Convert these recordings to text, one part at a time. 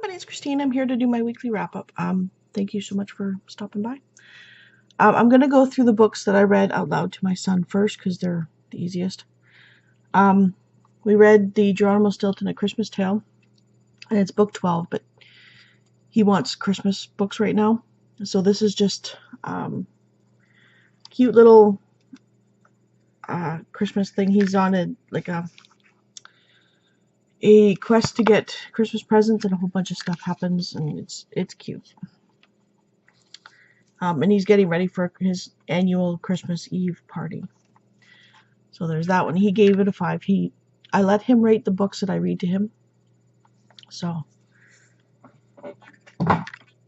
my name's Christine. I'm here to do my weekly wrap-up. Thank you so much for stopping by. I'm going to go through the books that I read out loud to my son first, because they're the easiest. We read the Geronimo Stilton A Christmas Tale, and it's book 12, but he wants Christmas books right now. So this is just cute little Christmas thing. He's on a quest to get Christmas presents, and a whole bunch of stuff happens, and it's cute. And he's getting ready for his annual Christmas Eve party. So there's that one. He gave it a 5. I let him rate the books that I read to him. So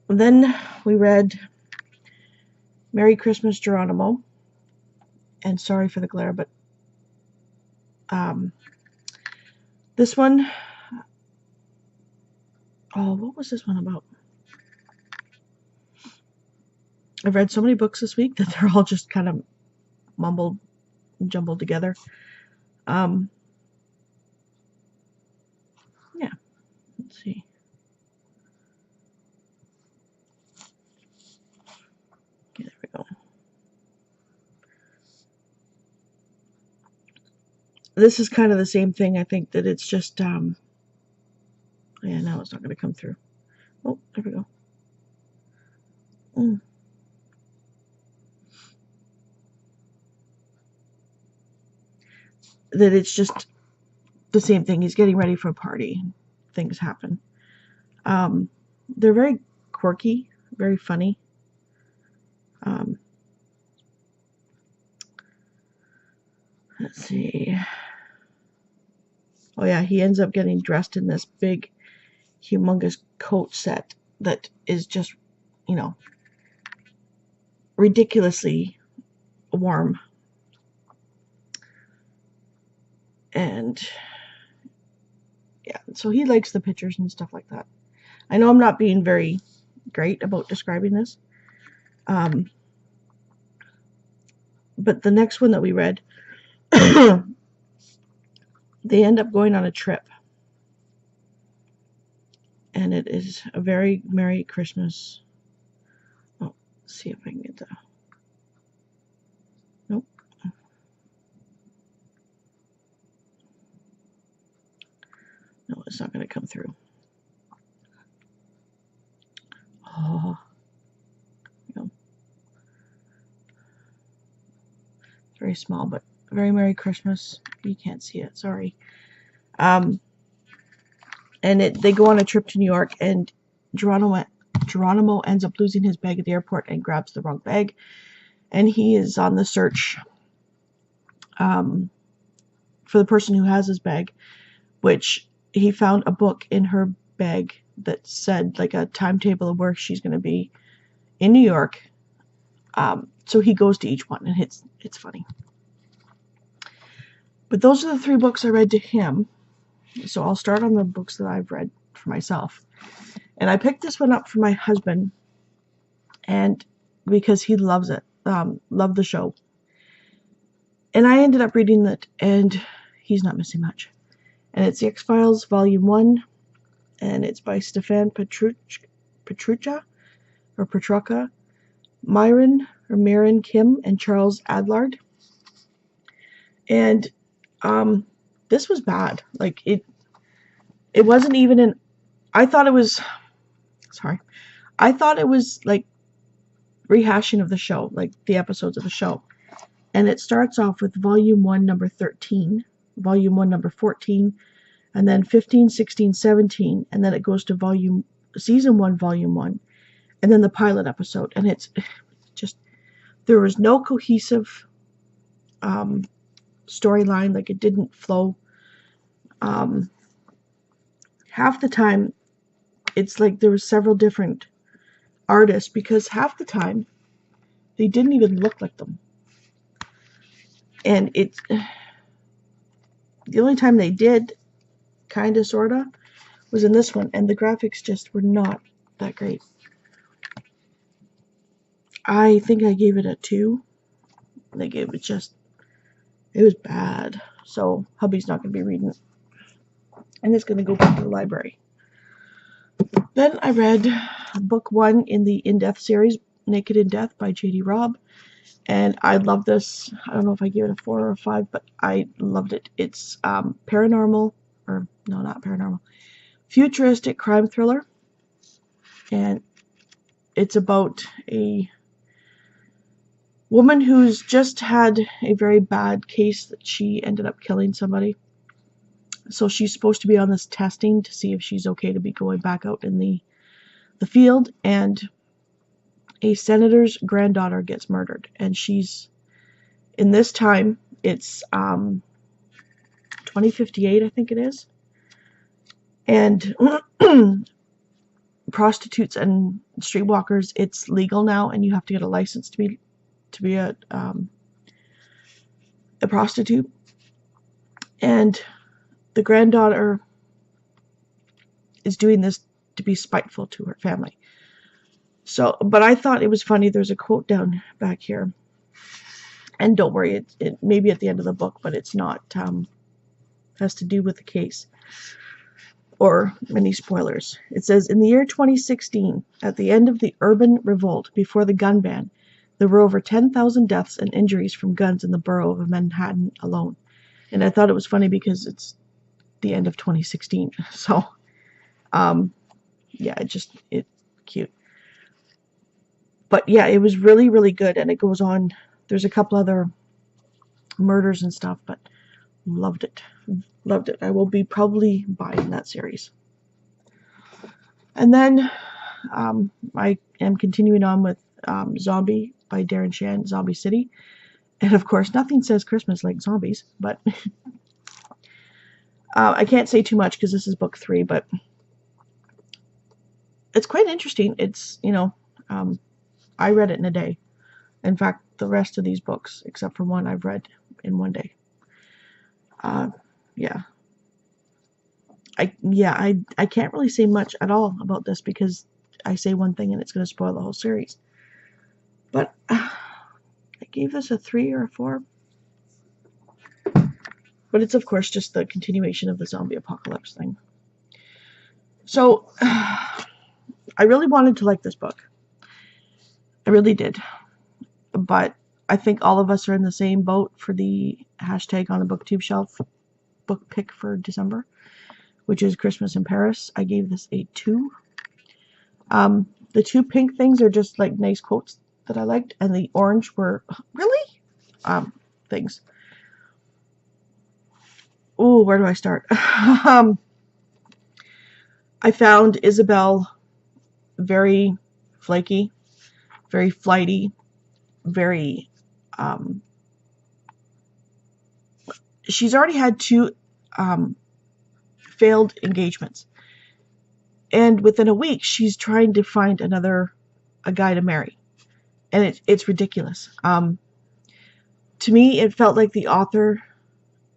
then we read Merry Christmas, Geronimo. And sorry for the glare, but this one, what was this one about? I've read so many books this week that they're all just kind of mumbled and jumbled together. Yeah, let's see. Okay, there we go. This is kind of the same thing. I think that it's just, yeah, now it's not going to come through. Oh, there we go. That it's just the same thing. He's getting ready for a party. Things happen. They're very quirky, very funny. Let's see. Oh yeah, he ends up getting dressed in this big, humongous coat set that is just, ridiculously warm. And yeah, so he likes the pictures and stuff like that. I know I'm not being very great about describing this. But the next one that we read, they end up going on a trip. And it is a very Merry Christmas. Oh, let's see if I can get that. Nope. No, it's not going to come through. Oh. No. It's very small, but very Merry Christmas. You can't see it, sorry. And they go on a trip to New York, and Geronimo ends up losing his bag at the airport and grabs the wrong bag. And he is on the search for the person who has his bag, which he found a book in her bag that said like a timetable of where she's going to be in New York. So he goes to each one, and it's funny. But those are the 3 books I read to him. So I'll start on the books that I've read for myself. And I picked this one up for my husband, and because he loves it, loved the show. And I ended up reading it, and he's not missing much. And it's the XFiles Volume 1, and it's by Stefan Petrucca, Myron Kim, and Charles Adlard. And this was bad. Like, it wasn't even I thought it was like rehashing of the show, like the episodes of the show. And it starts off with Volume 1, number 13, Volume 1, number 14, and then 15, 16, 17, and then it goes to Season 1, Volume 1, and then the pilot episode. And it's just, there was no cohesive storyline. Like, it didn't flow. Half the time, it's like there were several different artists, because half the time they didn't even look like them. And the only time they did, kind of, sort of, was in this one, and the graphics just were not that great. I think I gave it a 2. Like, it was bad. So hubby's not going to be reading it, and it's going to go back to the library. Then I read book 1 in the In Death series, Naked in Death by J.D. Robb. And I love this. I don't know if I gave it a 4 or a 5, but I loved it. It's paranormal, or no, not paranormal, futuristic crime thriller. And it's about a woman who's just had a very bad case that she ended up killing somebody. So she's supposed to be on this testing to see if she's okay to be going back out in the field, and a senator's granddaughter gets murdered, and she's in this time, it's 2058, I think it is, and prostitutes and streetwalkers, it's legal now, and you have to get a license to be a prostitute. And the granddaughter is doing this to be spiteful to her family. So, but I thought it was funny. There's a quote down back here, and don't worry, it may be at the end of the book, but it's not has to do with the case or any spoilers. It says, in the year 2016, at the end of the urban revolt before the gun ban, there were over 10,000 deaths and injuries from guns in the borough of Manhattan alone. And I thought it was funny because it's the end of 2016. So, yeah, it's cute. But yeah, it was really, really good, and it goes on. There's a couple other murders and stuff, but loved it. Loved it. I will be probably buying that series. And then I am continuing on with Zombie by Darren Shan, Zombie City. And of course, nothing says Christmas like zombies, but I can't say too much because this is book 3, but it's quite interesting. It's, I read it in a day. In fact, the rest of these books, except for one, I've read in one day. Yeah. I can't really say much at all about this because I say one thing and it's going to spoil the whole series. But I gave this a 3 or a 4. But it's, of course, just the continuation of the zombie apocalypse thing. So, I really wanted to like this book. I really did. But I think all of us are in the same boat for the hashtag on the booktube shelf book pick for December, which is Christmas in Paris. I gave this a 2. The 2 pink things are just like nice quotes that I liked, and the orange were really things. Oh, where do I start? I found Isabel very flaky, very flighty, very she's already had 2 failed engagements, and within a week she's trying to find a guy to marry, and it's ridiculous. To me, it felt like the author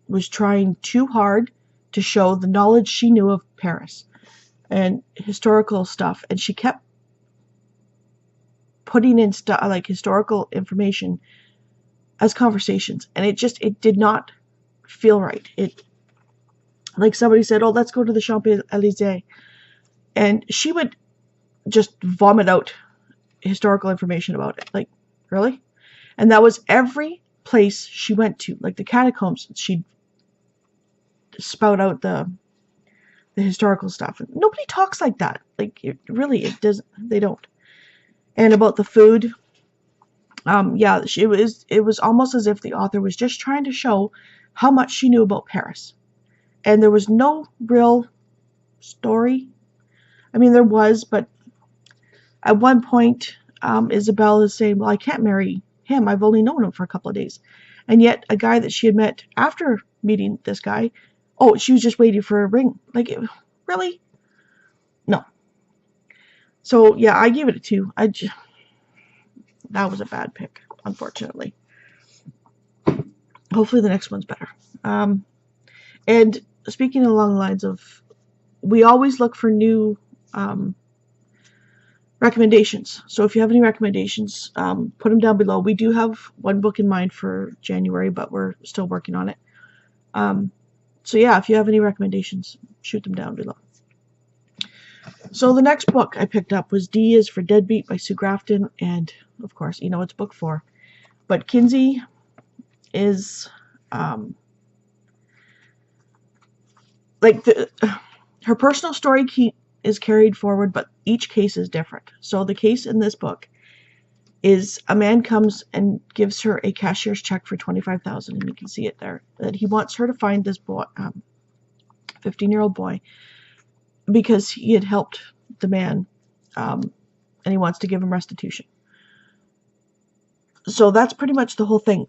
was trying too hard to show the knowledge she knew of Paris and historical stuff, and she kept putting in stuff like historical information as conversations, and it did not feel right. It, like somebody said, oh, let's go to the Champs-Élysées, and she would just vomit out historical information about it. Like, really? And that was every place she went to, like the catacombs. She'd spout out the historical stuff. Nobody talks like that. Like, it doesn't. They don't. And about the food, yeah, it was almost as if the author was just trying to show how much she knew about Paris, and there was no real story. I mean, there was, but at one point, Isabel is saying, "Well, I can't marry him. I've only known him for a couple of days," and yet a guy that she had met after meeting this guy, oh, she was just waiting for a ring. Like, really? No. So yeah, I gave it a 2. That was a bad pick, unfortunately. Hopefully the next one's better. And speaking along the lines of, we always look for new recommendations. So if you have any recommendations, put them down below. We do have one book in mind for January, but we're still working on it. So yeah, if you have any recommendations, shoot them down below. So the next book I picked up was D is for Deadbeat by Sue Grafton, and of course, you know it's book 4. But Kizzie is like her personal story is carried forward, but each case is different. So the case in this book is a man comes and gives her a cashier's check for $25,000, and you can see it there, that he wants her to find this boy, 15-year-old boy, because he had helped the man, and he wants to give him restitution. So that's pretty much the whole thing,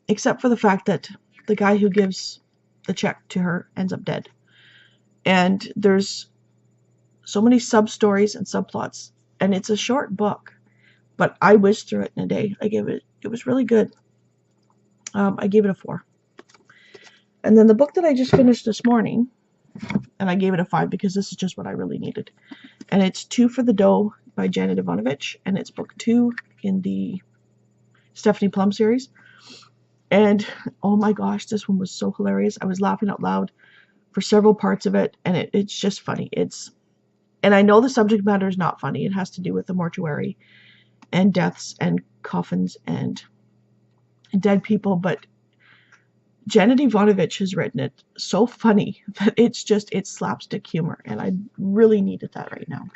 except for the fact that the guy who gives the check to her ends up dead. And there's so many sub-stories and subplots, and it's a short book, but I whizzed through it in a day. It was really good. I gave it a 4. And then the book that I just finished this morning, and I gave it a 5 because this is just what I really needed. And it's Two for the Dough by Janet Ivanovich, and it's book 2 in the Stephanie Plum series. And oh my gosh, this one was so hilarious. I was laughing out loud for several parts of it, and it's just funny. And I know the subject matter is not funny. It has to do with the mortuary and deaths and coffins and dead people, but Janet Ivanovich has written it so funny that it's slapstick humor, and I really needed that right now.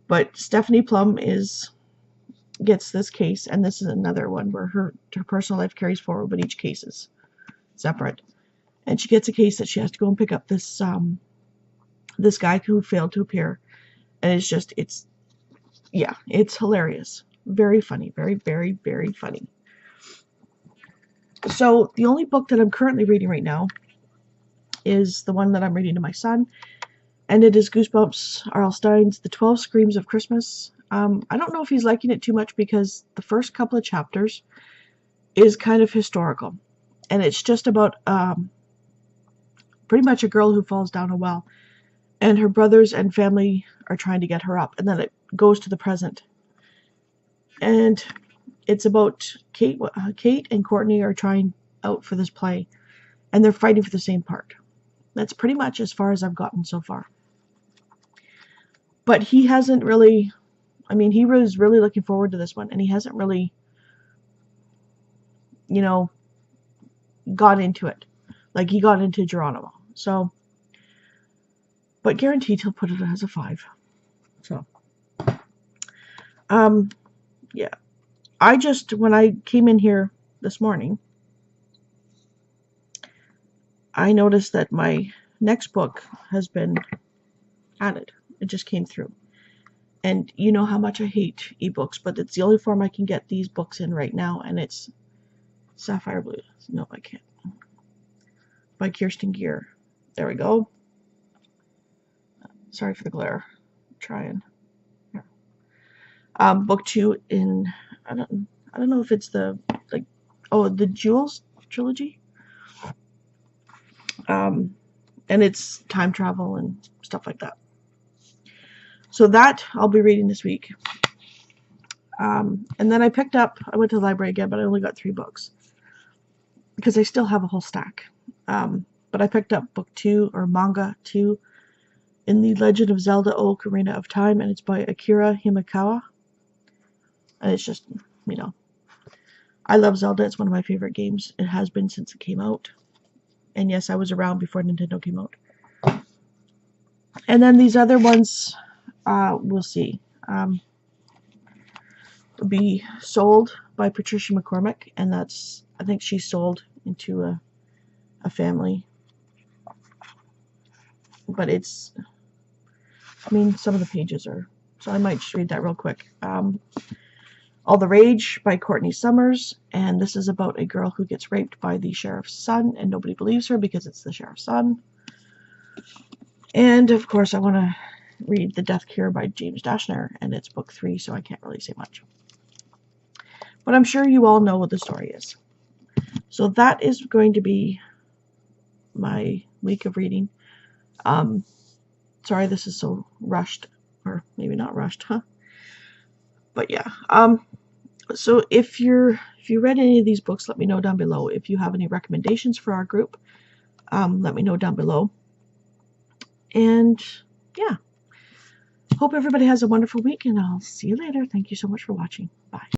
But Stephanie Plum gets this case, and this is another one where her personal life carries forward, but each case is separate. And she gets a case that she has to go and pick up this this guy who failed to appear, and it's hilarious, very funny, very, very, very funny. So the only book that I'm currently reading right now is the one that I'm reading to my son, and it is Goosebumps, R.L. Stine's The 12 Screams of Christmas. I don't know if he's liking it too much because the first couple of chapters is kind of historical, and it's just about pretty much a girl who falls down a well, and her brothers and family are trying to get her up, and then it goes to the present. And it's about Kate and Courtney are trying out for this play, and they're fighting for the same part. That's pretty much as far as I've gotten so far. But he hasn't really, he was really looking forward to this one, and he hasn't really, got into it like he got into Geronimo. So, but guaranteed he'll put it as a 5. So, yeah. When I came in here this morning, I noticed that my next book has been added. It just came through. And you know how much I hate ebooks, but it's the only form I can get these books in right now, and it's Sapphire Blue. No, I can't. By Kirsten Gear. There we go. Sorry for the glare. I'm trying. Here. Book 2 in, I don't know if it's the Jewels trilogy. And it's time travel and stuff like that. So that I'll be reading this week. And then I went to the library again, but I only got 3 books because I still have a whole stack. But I picked up book 2, or manga 2, in the Legend of Zelda Ocarina of Time, and it's by Akira Himekawa. And it's just, I love Zelda. It's one of my favorite games. It has been since it came out. And yes, I was around before Nintendo came out. And then these other ones, we'll see. Will be sold by Patricia McCormick, and I think she's sold into a family. But it's, some of the pages are, so I might just read that real quick. All the Rage by Courtney Summers, and this is about a girl who gets raped by the sheriff's son, and nobody believes her because it's the sheriff's son. And of course I want to read The Death Cure by James Dashner, and it's book 3, so I can't really say much. But I'm sure you all know what the story is. So that is going to be my week of reading. Sorry this is so rushed, or maybe not rushed, huh? But yeah. So if you read any of these books, let me know down below. If you have any recommendations for our group, let me know down below. And yeah, Hope everybody has a wonderful week, and I'll see you later. Thank you so much for watching. Bye.